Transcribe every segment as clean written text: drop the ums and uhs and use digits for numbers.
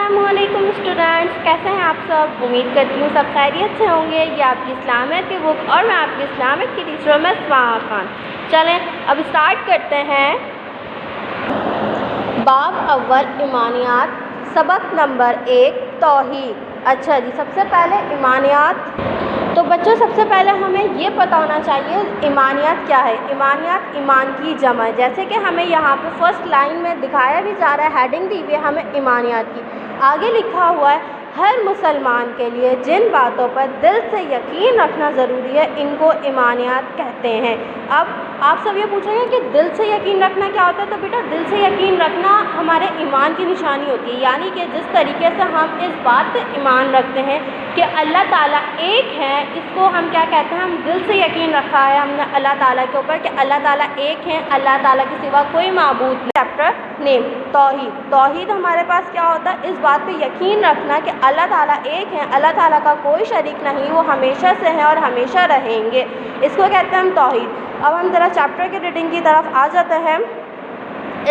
अस्सलामुअलैकुम स्टूडेंट्स, कैसे हैं आप सब। उम्मीद करती हूँ सब खैरियत से होंगे। ये आपकी इस्लामियत की बुक और मैं आपकी इस्लामियत की टीचर में स्वाहा खान। चलें अब स्टार्ट करते हैं। बाब अव्वल ईमानियात, सबक नंबर 1 तौहीद। अच्छा जी, सबसे पहले ईमानियात। तो बच्चों सबसे पहले हमें ये पता होना चाहिए ईमानियात क्या है। ईमानियात ईमान की जमा है, जैसे कि हमें यहाँ पे फर्स्ट लाइन में दिखाया भी जा रहा है, हेडिंग दी हुई है हमें ईमानियात की। आगे लिखा हुआ है हर मुसलमान के लिए जिन बातों पर दिल से यकीन रखना ज़रूरी है इनको ईमानियात कहते हैं। अब आप सब ये पूछेंगे कि दिल से यकीन रखना क्या होता है। तो बेटा दिल से यकीन रखना हमारे ईमान की निशानी होती है, यानी कि जिस तरीके से हम इस बात पर ईमान रखते हैं कि अल्लाह ताला एक है, इसको हम क्या कहते हैं, हम दिल से यकीन रखा है हमने अल्लाह ताला के ऊपर कि अल्लाह ताला एक है, अल्लाह ताला के सिवा कोई माबूद नहीं। चैप्टर नेम तौहीद। तौहीद हमारे पास क्या होता है, इस बात पे यकीन रखना कि अल्लाह ताला एक है, अल्लाह ताला का कोई शरीक नहीं, वो हमेशा से है और हमेशा रहेंगे, इसको कहते हैं हम तौहीद। अब हम ज़रा चैप्टर की रीडिंग की तरफ आ जाते हैं।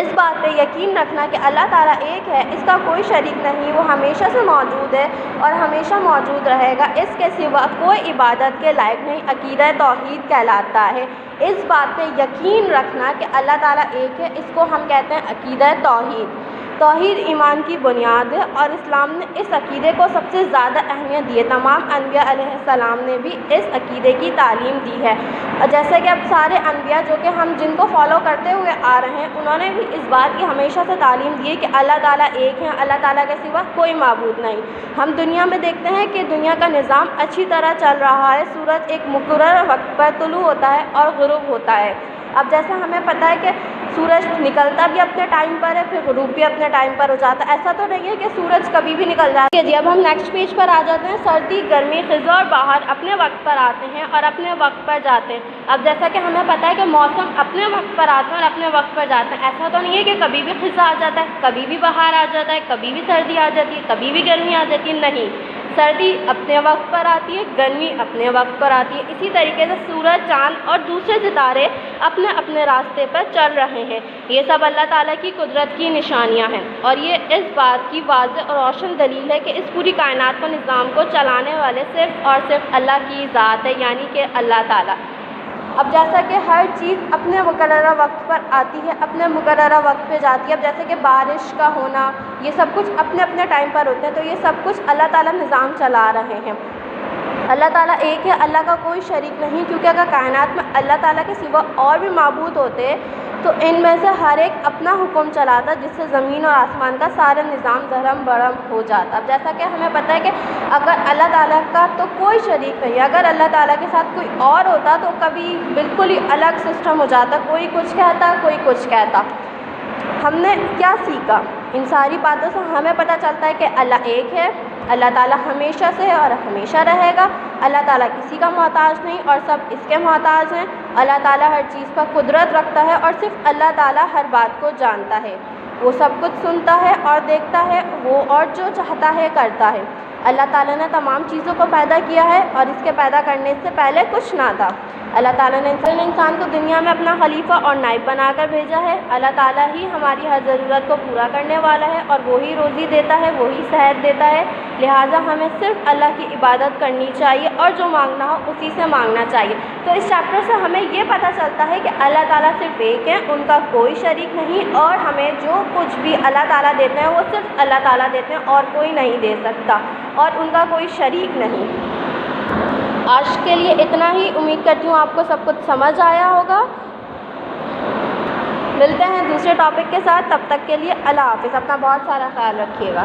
इस बात पे यकीन रखना कि अल्लाह ताला एक है, इसका कोई शरीक नहीं, वो हमेशा से मौजूद है और हमेशा मौजूद रहेगा, इसके सिवा कोई इबादत के लायक नहीं, अकीदा तौहीद कहलाता है। इस बात पे यकीन रखना कि अल्लाह ताला एक है, इसको हम कहते हैं अकीदा तौहीद। तौहीद ईमान की बुनियाद है और इस्लाम ने इस अकीदे को सबसे ज़्यादा अहमियत दी है। तमाम अनबिया अलैहिस्सलाम ने भी इस अकीदे की तालीम दी है, और जैसे कि अब सारे अनबिया जो कि हम जिनको फॉलो करते हुए आ रहे हैं उन्होंने भी इस बात की हमेशा से तालीम दी है कि अल्लाह ताला एक है, अल्लाह ताला के सिवा कोई माबूद नहीं। हम दुनिया में देखते हैं कि दुनिया का निज़ाम अच्छी तरह चल रहा है, सूरज एक मुकर्रर वक्त पर तुलू होता है और गुरूब होता है। अब जैसा हमें पता है कि सूरज निकलता भी अपने टाइम पर है, फिर गुरूब भी अपने टाइम पर हो जाता है, ऐसा तो नहीं है कि सूरज कभी भी निकल जाता है जी। अब हम नेक्स्ट पेज पर आ जाते हैं। सर्दी गर्मी खिज़ा और बाहर अपने वक्त पर आते हैं और अपने वक्त पर जाते हैं। अब जैसा कि हमें पता है कि मौसम अपने वक्त पर आते हैं और अपने वक्त पर जाते हैं, ऐसा तो नहीं है कि कभी भी खिज़ा आ जाता है, कभी भी बाहर आ जाता है, कभी भी सर्दी आ जाती है, कभी भी गर्मी आ जाती है, नहीं, सर्दी अपने वक्त पर आती है, गर्मी अपने वक्त पर आती है। इसी तरीके से सूरज चाँद और दूसरे सितारे अपने अपने रास्ते पर चल रहे हैं। ये सब अल्लाह ताला की कुदरत की निशानियां हैं और ये इस बात की वाज़ेह और रोशन दलील है कि इस पूरी कायनात को निज़ाम को चलाने वाले सिर्फ़ और सिर्फ अल्लाह की ज़ात है, यानी कि अल्लाह ताला। अब जैसा कि हर चीज़ अपने मुकर्ररा वक्त पर आती है, अपने मुकर्ररा वक्त पे जाती है। अब जैसे कि बारिश का होना, ये सब कुछ अपने अपने टाइम पर होते हैं, तो ये सब कुछ अल्लाह ताला निज़ाम चला रहे हैं। अल्लाह ताला एक है, अल्लाह का कोई शरीक नहीं, क्योंकि अगर कायनात में अल्लाह ताला के सिवा और भी माबूद होते तो इनमें से हर एक अपना हुक्म चलाता, जिससे ज़मीन और आसमान का सारा निज़ाम धर्म बरम हो जाता। अब जैसा कि हमें पता है कि अगर अल्लाह ताला का तो कोई शरीक नहीं, अगर अल्लाह ताला के साथ कोई और होता तो कभी बिल्कुल ही अलग सिस्टम हो जाता, कोई कुछ कहता कोई कुछ कहता। हमने क्या सीखा इन सारी बातों से, हमें पता चलता है कि अल्लाह एक है, अल्लाह ताला हमेशा से है और हमेशा रहेगा, अल्लाह ताला किसी का मोहताज नहीं और सब इसके मोहताज हैं। अल्लाह ताला हर चीज़ पर कुदरत रखता है और सिर्फ अल्लाह ताला हर बात को जानता है, वो सब कुछ सुनता है और देखता है, वो और जो चाहता है करता है। अल्लाह ताला ने तमाम चीज़ों को पैदा किया है और इसके पैदा करने से पहले कुछ ना था। अल्लाह ताला ने इंसान को दुनिया में अपना खलीफा और नाइब बनाकर भेजा है। अल्लाह ताला ही हमारी हर ज़रूरत को पूरा करने वाला है और वही रोज़ी देता है, वही सेहत देता है। लिहाजा हमें सिर्फ अल्लाह की इबादत करनी चाहिए और जो मांगना हो उसी से मांगना चाहिए। तो इस चैप्टर से हमें ये पता चलता है कि अल्लाह ताला सिर्फ एक है, उनका कोई शरीक नहीं, और हमें जो कुछ भी अल्लाह ताला देते हैं वो सिर्फ अल्लाह ताला देते हैं और कोई नहीं दे सकता, और उनका कोई शरीक नहीं। आज के लिए इतना ही। उम्मीद करती हूँ आपको सब कुछ समझ आया होगा। मिलते हैं दूसरे टॉपिक के साथ, तब तक के लिए अल्लाह हाफ़िज़। अपना बहुत सारा ख्याल रखिएगा।